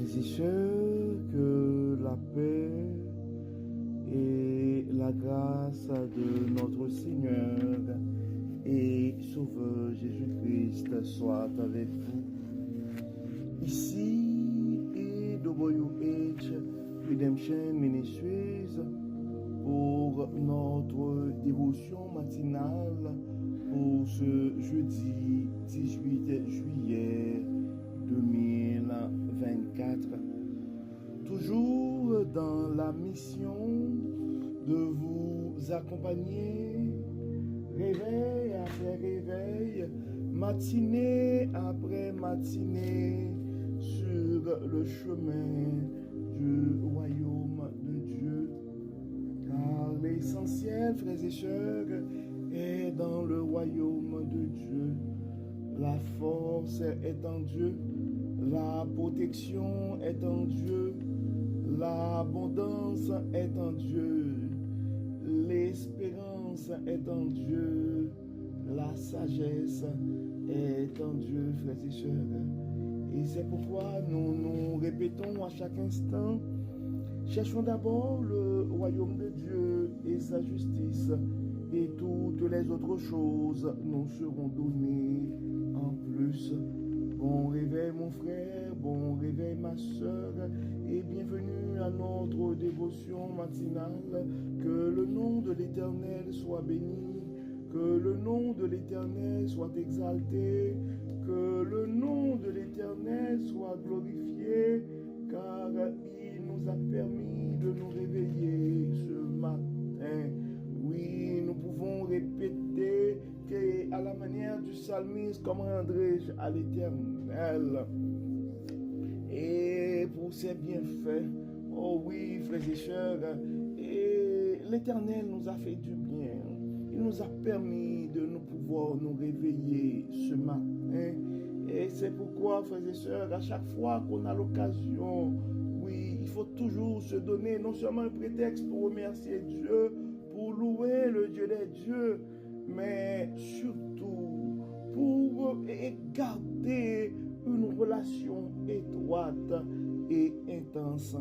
Frères et sœurs, que la paix et la grâce de notre Seigneur et Sauveur Jésus-Christ soient avec vous. Ici et WH Redemption Ministries pour notre dévotion matinale pour ce jeudi 18 juillet 2024. Toujours dans la mission de vous accompagner, réveil après réveil, matinée après matinée, sur le chemin du royaume de Dieu. Car l'essentiel, frères et sœurs, est dans le royaume de Dieu. La force est en Dieu, la protection est en Dieu, l'abondance est en Dieu, l'espérance est en Dieu, la sagesse est en Dieu, frères et sœurs. Et c'est pourquoi nous nous répétons à chaque instant, cherchons d'abord le royaume de Dieu et sa justice, et toutes les autres choses nous seront données en plus. Bon réveil mon frère, bon réveil ma soeur, et bienvenue à notre dévotion matinale. Que le nom de l'Éternel soit béni, que le nom de l'Éternel soit exalté, que le nom de l'Éternel soit glorifié, car il nous a permis de nous réveiller ce matin. Oui, nous pouvons répéter qu'à la manière du psalmiste, comment rendrai-je à l'Éternel et pour ses bienfaits. Oh oui, frères et sœurs, et l'Éternel nous a fait du bien. Il nous a permis de nous pouvoir nous réveiller ce matin. Et c'est pourquoi, frères et sœurs, à chaque fois qu'on a l'occasion, oui, il faut toujours se donner non seulement un prétexte pour remercier Dieu, pour louer le Dieu des dieux, mais surtout pour garder une relation étroite et intense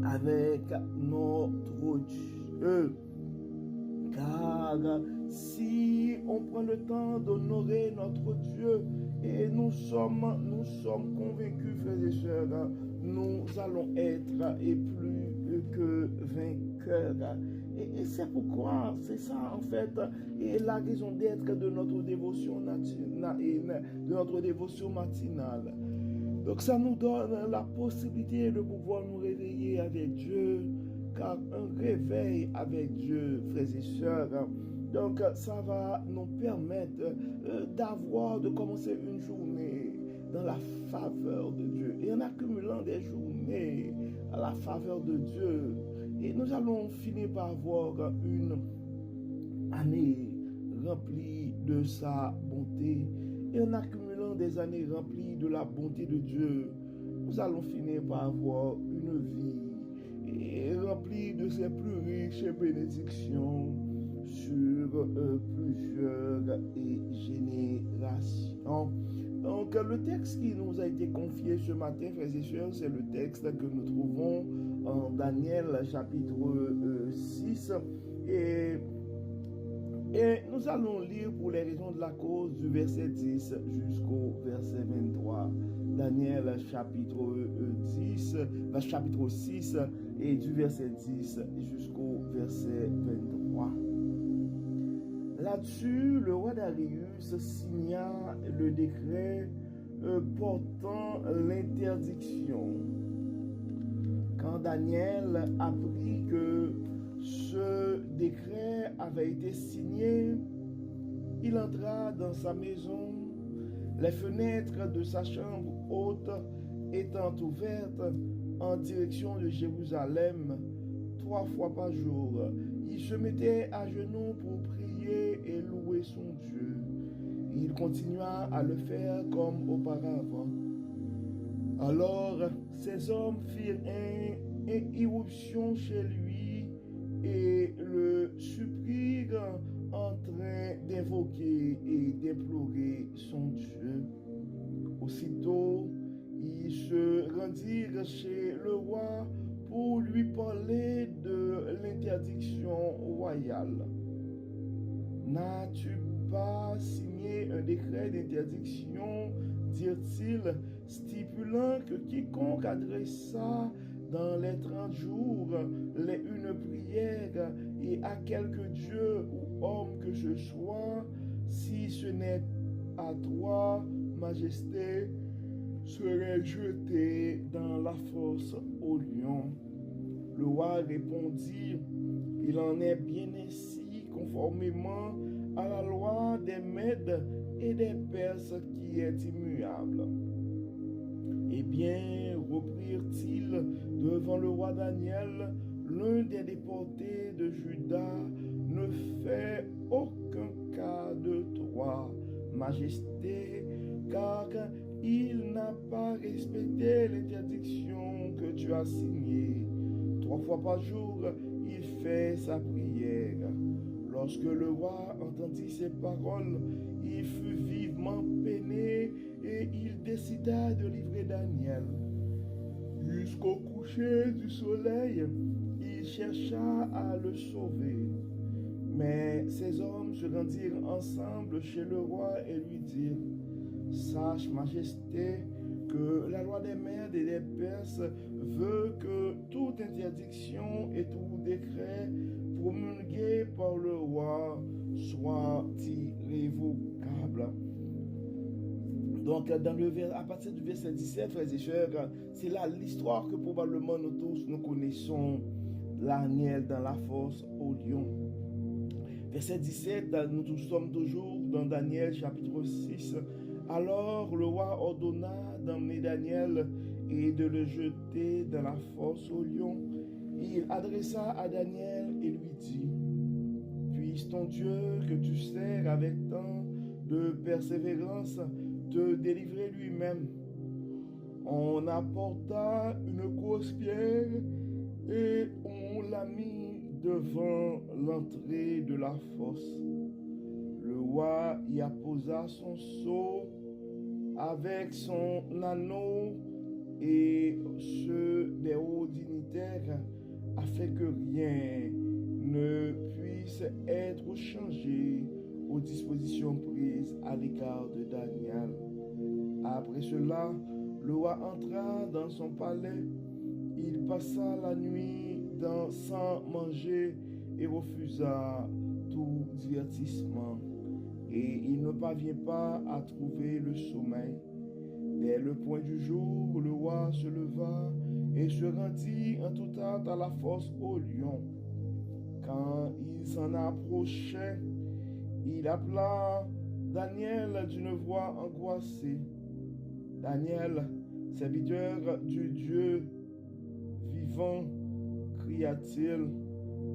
avec notre Dieu. Car si on prend le temps d'honorer notre Dieu, et nous sommes convaincus, frères et sœurs, nous allons être et plus que vainqueurs. Et c'est pourquoi, c'est ça en fait, et la raison d'être de notre dévotion matinale. Donc ça nous donne la possibilité de pouvoir nous réveiller avec Dieu, car un réveil avec Dieu, frères et sœurs, donc ça va nous permettre de commencer une journée dans la faveur de Dieu et en accumulant des journées à la faveur de Dieu. Et nous allons finir par avoir une année remplie de sa bonté. Et en accumulant des années remplies de la bonté de Dieu, nous allons finir par avoir une vie remplie de ses plus riches bénédictions sur plusieurs générations. Donc, le texte qui nous a été confié ce matin, frères et sœurs, c'est le texte que nous trouvons en Daniel chapitre 6. Et nous allons lire pour les raisons de la cause du verset 10 jusqu'au verset 23. Daniel chapitre 6 et du verset 10 jusqu'au verset 23. Là-dessus, le roi Darius signa le décret portant l'interdiction. Quand Daniel apprit que ce décret avait été signé, il entra dans sa maison, les fenêtres de sa chambre haute étant ouvertes en direction de Jérusalem 3 fois par jour. Il se mettait à genoux pour prier et louer son Dieu. Il continua à le faire comme auparavant. Alors ces hommes firent une irruption chez lui et le supprirent en train d'invoquer et d'implorer son Dieu. Aussitôt, il se rendirent chez le roi pour lui parler de l'interdiction royale. N'as-tu pas signé un décret d'interdiction, dirent-ils, stipulant que quiconque adressa dans les 30 jours une prière et à quelque dieu ou homme que ce soit, si ce n'est à toi, Majesté, serait jeté dans la fosse au lion. Le roi répondit, il en est bien ainsi, conformément à la loi des Mèdes et des Perses qui est immuable. Eh bien, reprirent-ils devant le roi Daniel, l'un des déportés de Juda ne fait aucun cas de toi, Majesté, car il n'a pas respecté l'interdiction que tu as signée. 3 fois par jour, il fait sa prière. Lorsque le roi entendit ces paroles, il fut vivement peiné et il décida de livrer Daniel. Jusqu'au coucher du soleil, il chercha à le sauver. Mais ces hommes se rendirent ensemble chez le roi et lui dirent, « Sache, Majesté, que la loi des Mèdes et des Perses veut que toute interdiction et tout décret promulgué par le roi soit irrévocable. » Donc, à partir du verset 17, frères et sœurs, c'est là l'histoire que probablement nous tous nous connaissons, l'Aniel dans la fosse au lion. Verset 17, nous sommes toujours dans Daniel chapitre 6. Alors le roi ordonna d'emmener Daniel et de le jeter dans la fosse au lion. Il adressa à Daniel et lui dit, « Puisse ton Dieu que tu sers avec tant de persévérance te délivrer lui-même. » On apporta une grosse pierre et on l'a mis devant l'entrée de la fosse. Le roi y apposa son sceau avec son anneau et ceux des hauts dignitaires, afin que rien ne puisse être changé aux dispositions prises à l'égard de Daniel. Après cela, le roi entra dans son palais. Il passa la nuit sans manger et refusa tout divertissement. Et il ne parvient pas à trouver le sommeil. Dès le point du jour, le roi se leva et se rendit en toute hâte à la fosse au lion. Quand il s'en approchait, il appela Daniel d'une voix angoissée. « Daniel, serviteur du Dieu vivant, cria-t-il,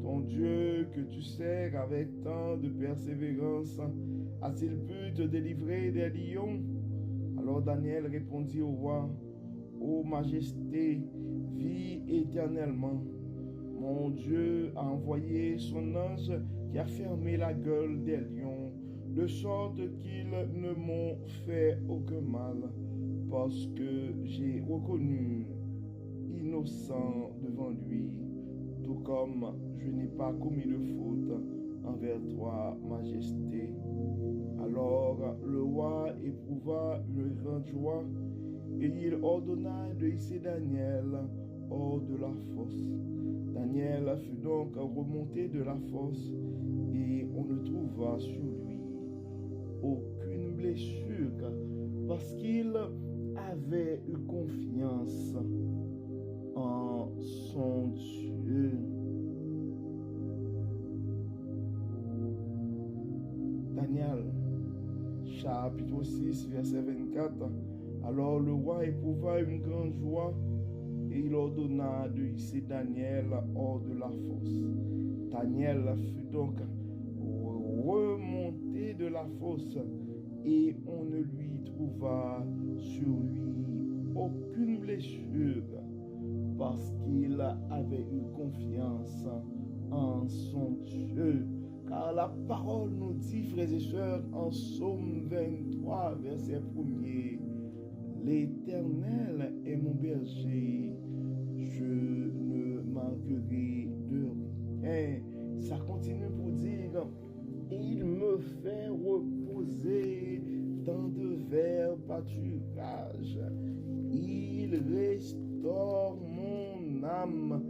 ton Dieu que tu sers avec tant de persévérance, a-t-il pu te délivrer des lions? » Alors Daniel répondit au roi, « Ô Majesté, vis éternellement. Mon Dieu a envoyé son ange qui a fermé la gueule des lions, de sorte qu'ils ne m'ont fait aucun mal, parce que j'ai reconnu innocent devant lui, tout comme je n'ai pas commis de faute envers toi, Majesté. » Alors le roi éprouva une grande joie et il ordonna de hisser Daniel hors de la fosse. Daniel fut donc remonté de la fosse et on ne trouva sur lui aucune blessure parce qu'il avait eu confiance en son Dieu. Daniel, chapitre 6, verset 24. Alors le roi éprouva une grande joie et il ordonna de hisser Daniel hors de la fosse. Daniel fut donc remonté de la fosse et on ne lui trouva sur lui aucune blessure parce qu'il avait eu confiance en son Dieu. Car la parole nous dit, frères et sœurs, en Psaume 23, verset 1er, L'Éternel est mon berger, je ne manquerai de rien. Ça continue pour dire, il me fait reposer dans de verts pâturages. Il restaure mon âme.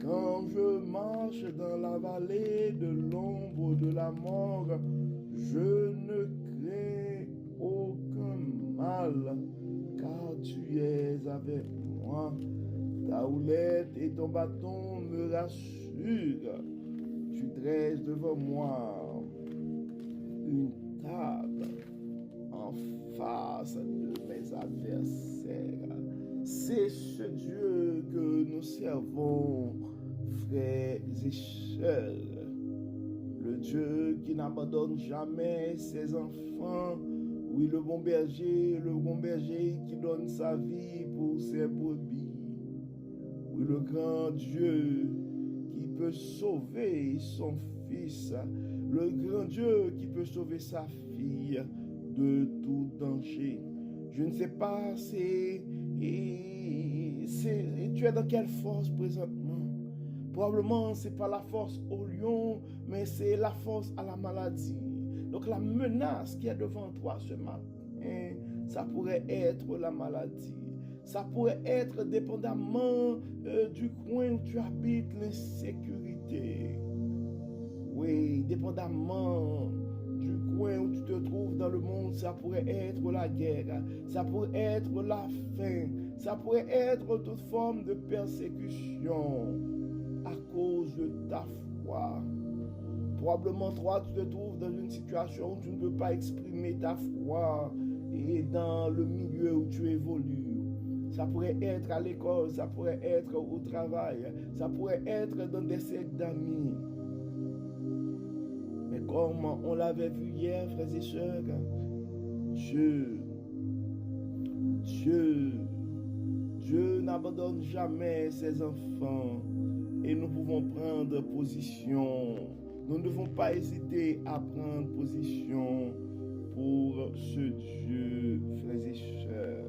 Quand je marche dans la vallée de l'ombre de la mort, je ne crains aucun mal, car tu es avec moi. Ta houlette et ton bâton me rassurent. Tu dresses devant moi une table en face de mes adversaires. C'est ce Dieu que nous servons, frères et sœurs. Le Dieu qui n'abandonne jamais ses enfants. Oui, le bon berger qui donne sa vie pour ses brebis. Oui, le grand Dieu qui peut sauver son fils. Le grand Dieu qui peut sauver sa fille de tout danger. Je ne sais pas, tu es dans quelle force présentement? Probablement, ce n'est pas la force au lion, mais c'est la force à la maladie. Donc la menace qui est devant toi ce matin, ça pourrait être la maladie. Ça pourrait être, dépendamment du coin où tu habites, l'insécurité. Oui, dépendamment du coin où tu te trouves dans le monde, ça pourrait être la guerre, ça pourrait être la faim, ça pourrait être toute forme de persécution à cause de ta foi. Probablement, toi, tu te trouves dans une situation où tu ne peux pas exprimer ta foi et dans le milieu où tu évolues. Ça pourrait être à l'école, ça pourrait être au travail, ça pourrait être dans des cercles d'amis. Mais comme on l'avait vu hier, frères et sœurs, Dieu n'abandonne jamais ses enfants et nous pouvons prendre position. Nous ne devons pas hésiter à prendre position pour ce Dieu, frères et sœurs.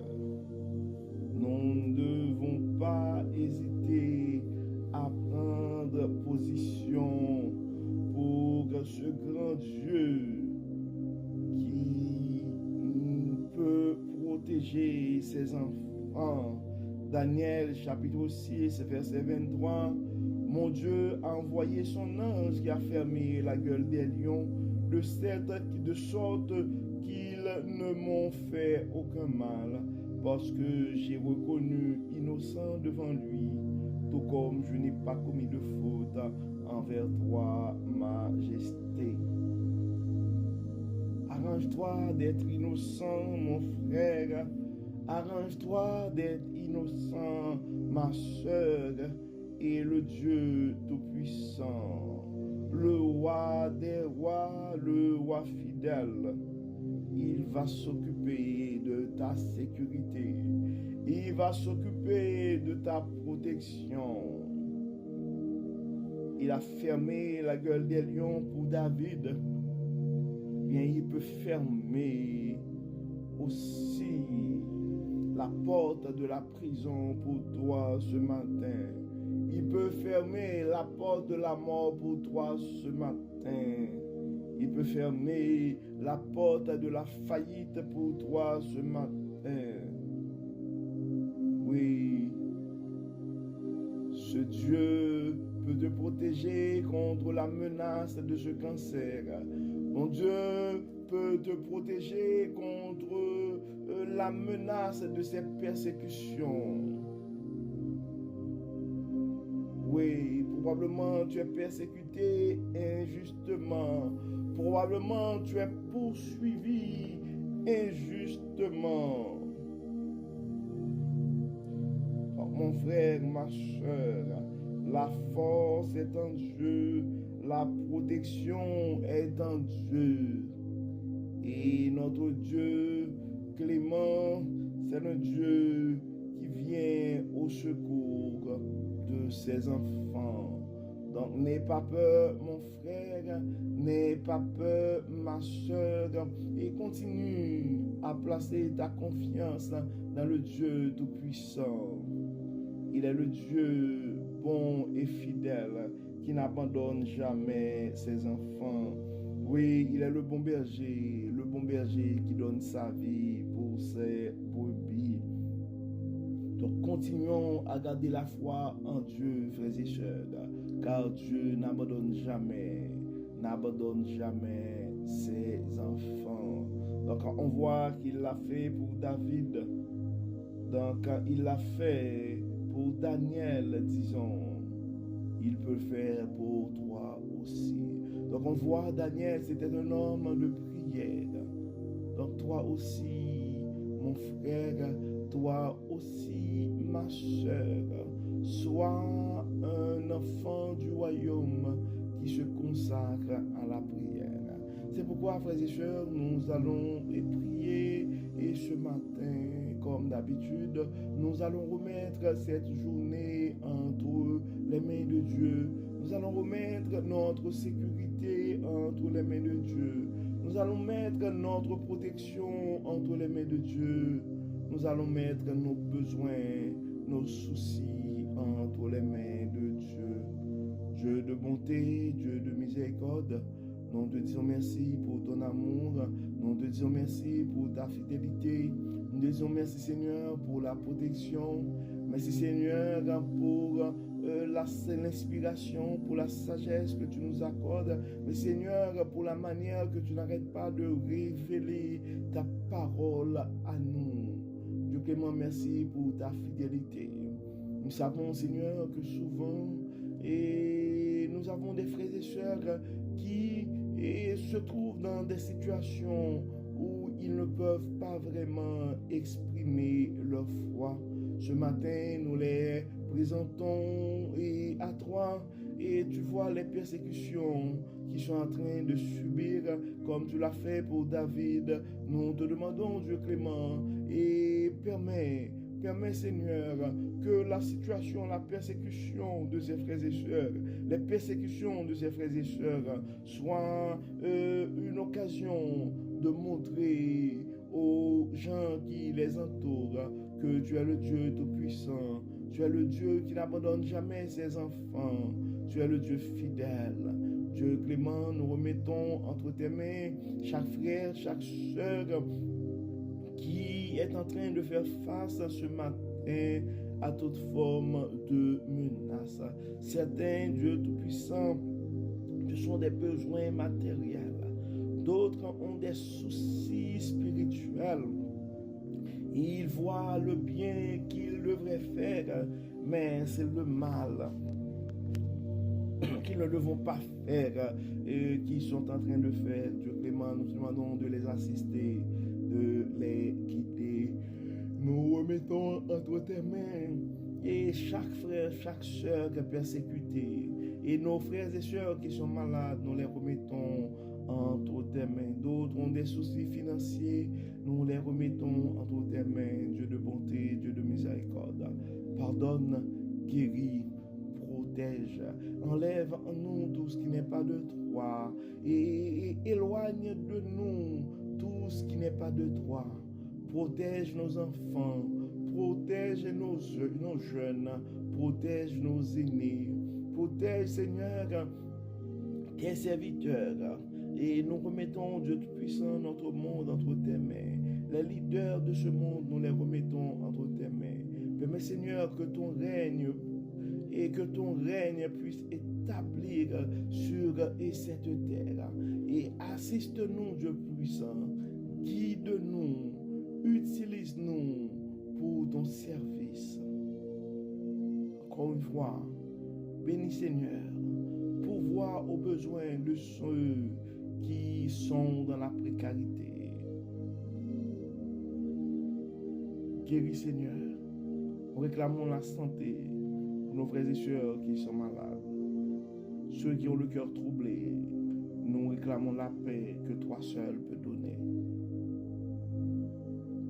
Nous ne devons pas hésiter à prendre position pour ce grand Dieu qui peut protéger ses enfants. Daniel chapitre 6, verset 23. Mon Dieu a envoyé son ange qui a fermé la gueule des lions, de sorte qu'ils ne m'ont fait aucun mal, parce que j'ai reconnu innocent devant lui, tout comme je n'ai pas commis de faute envers toi, majesté. Arrange-toi d'être innocent, mon frère. Arrange-toi d'être innocent, ma soeur. Et le Dieu Tout-Puissant, le roi des rois, le roi fidèle, il va s'occuper de ta sécurité. Il va s'occuper de ta protection. Il a fermé la gueule des lions pour David. Bien, il peut fermer aussi la porte de la prison pour toi ce matin. Il peut fermer la porte de la mort pour toi ce matin. Il peut fermer la porte de la faillite pour toi ce matin. Oui, ce Dieu peut te protéger contre la menace de ce cancer. Mon Dieu peut te protéger contre la menace de ces persécutions. Oui, probablement tu es persécuté injustement. Probablement tu es poursuivi injustement. Oh, mon frère, ma soeur, la force est en Dieu, la protection est en Dieu. Et notre Dieu clément, c'est un Dieu qui vient au secours de ses enfants. Donc, n'aie pas peur, mon frère, n'aie pas peur, ma soeur, et continue à placer ta confiance dans le Dieu Tout-Puissant. Il est le Dieu bon et fidèle qui n'abandonne jamais ses enfants. Oui, il est le bon berger qui donne sa vie pour ses brebis. Donc continuons à garder la foi en Dieu, frères et sœurs, car Dieu n'abandonne jamais ses enfants. Donc on voit qu'il l'a fait pour David, donc il l'a fait pour Daniel, disons, il peut le faire pour toi aussi. Donc on voit Daniel, c'était un homme de prière. Donc toi aussi, mon frère, toi aussi, ma soeur, sois un enfant du royaume qui se consacre à la prière. C'est pourquoi, frères et sœurs, nous allons prier et ce matin, comme d'habitude, nous allons remettre cette journée entre les mains de Dieu. Nous allons remettre notre sécurité entre les mains de Dieu. Nous allons mettre notre protection entre les mains de Dieu. Nous allons mettre nos besoins, nos soucis entre les mains de Dieu. Dieu de bonté, Dieu de miséricorde, nous te disons merci pour ton amour, nous te disons merci pour ta fidélité, nous te disons merci Seigneur pour la protection, merci Seigneur pour l'inspiration, pour la sagesse que tu nous accordes, mais Seigneur pour la manière que tu n'arrêtes pas de révéler ta parole à nous. Dieu clément, merci pour ta fidélité. Nous savons Seigneur que souvent nous avons des frères et sœurs qui se trouvent dans des situations où ils ne peuvent pas vraiment exprimer leur foi. Ce matin, nous les présentons à toi et tu vois les persécutions qui sont en train de subir comme tu l'as fait pour David. Nous te demandons, Dieu clément, et permets Seigneur que la situation, la persécution de ces frères et sœurs, les persécutions de ces frères et sœurs soient une occasion de montrer aux gens qui les entourent que tu es le Dieu Tout-Puissant, tu es le Dieu qui n'abandonne jamais ses enfants, tu es le Dieu fidèle. Dieu clément, nous remettons entre tes mains chaque frère, chaque sœur qui est en train de faire face ce matin à toute forme de menace. Certains, Dieu Tout-Puissant, ce sont des besoins matériels. D'autres ont des soucis spirituels. Ils voient le bien qu'ils devraient faire, mais c'est le mal qu'ils ne devront pas faire et qu'ils sont en train de faire. Dieu clément, nous demandons de les assister, de les guider. Nous remettons entre tes mains et chaque frère, chaque sœur qui est persécuté et nos frères et sœurs qui sont malades, nous les remettons entre tes mains. D'autres ont des soucis financiers, nous les remettons entre tes mains. Dieu de bonté, Dieu de miséricorde, pardonne, guéris, protège, enlève en nous tout ce qui n'est pas de toi et éloigne de nous tout ce qui n'est pas de toi. Protège nos enfants, protège nos jeunes, protège nos aînés, protège Seigneur tes serviteurs. Et nous remettons, Dieu Tout-Puissant, notre monde entre tes mains. Les leaders de ce monde, nous les remettons entre tes mains. Permets Seigneur que ton règne puisse établir sur cette terre. Et assiste-nous, Dieu puissant, guide-nous, utilise-nous pour ton service. Encore une fois, bénis Seigneur, pourvois aux besoins de ceux qui sont dans la précarité. Guéris Seigneur, nous réclamons la santé pour nos frères et sœurs qui sont malades, ceux qui ont le cœur troublé. Nous réclamons la paix que toi seul peux donner.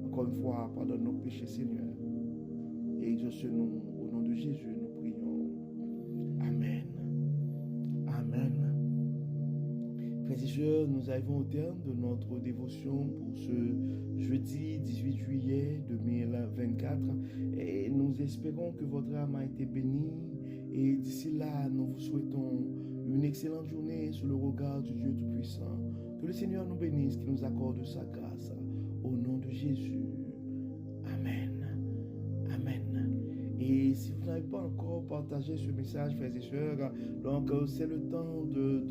Encore une fois, pardonne nos péchés, Seigneur, et exauce-nous au nom de Jésus, nous prions. Amen. sœurs, nous arrivons au terme de notre dévotion pour ce jeudi 18 juillet 2024 et nous espérons que votre âme a été bénie et d'ici là, nous vous souhaitons une excellente journée sous le regard du Dieu Tout-Puissant. Que le Seigneur nous bénisse, qu'il nous accorde sa grâce. Au nom de Jésus. Amen. Amen. Et si vous n'avez pas encore partagé ce message, frères et sœurs, donc c'est le temps de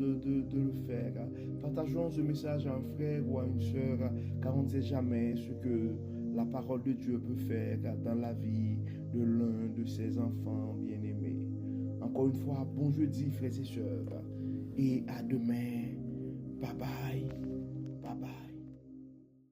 le faire. Partageons ce message à un frère ou à une sœur, car on ne sait jamais ce que la parole de Dieu peut faire dans la vie de l'un de ses enfants bien-aimés. Encore une fois, bon jeudi, frères et sœurs, et à demain. Bye bye. Bye bye.